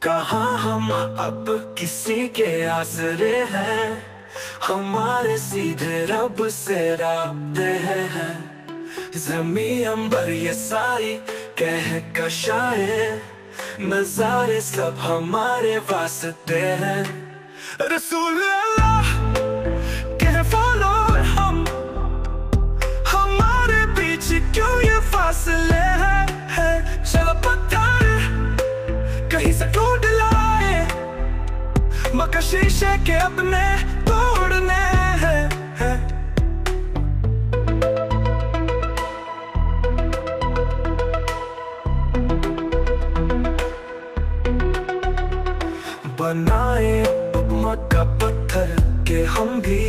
कहाँ हम अब किसी के आसरे हैं, हमारे सीधे रब से राब्ते हैं। ज़मीं अंबर ये सारी कहकशाएं, नज़ारे सब हमारे वास्ते हैं। रसूल अल्लाह के फॉलोअर हम, हमारे बीच क्यों ये फासले हैं। चलो पत्थर कहीं से टूट लाए, मगर शीशे के अपने तोड़ने हैं। बनाए मक्का पत्थर के हम भी,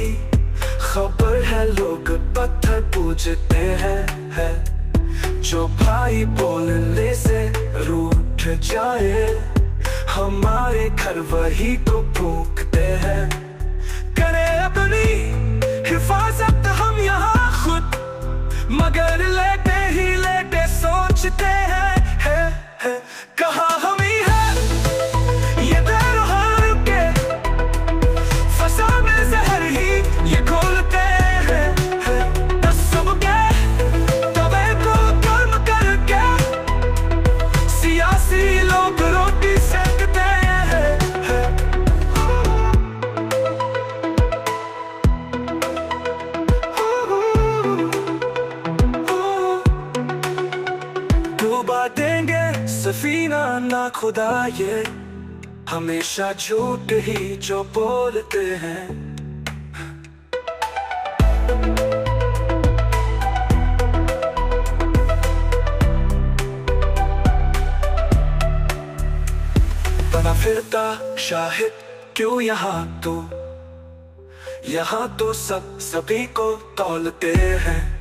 खबर है लोग पत्थर पूजते हैं। जो भाई बोलने से रूठ जाए, हमारे घर वही को फूंकते हैं। करे अपनी हिफाजत हम यहाँ खुद, मगर लेटे ही लेटे सोचते हैं। कहाँ हम ही है ये बेरुहार के, फसा में जहर ही ये घोलते हैं। तसब्बुह के तवे को गर्म करके सियासी लोग रोटी सेकते हैं। डुबा देंगे सफीना ना खुदा ये, हमेशा झूठ ही जो बोलते हैं। बना फिरता शाहिद क्यों यहाँ तो, यहाँ तो सब सभी को तौलते हैं।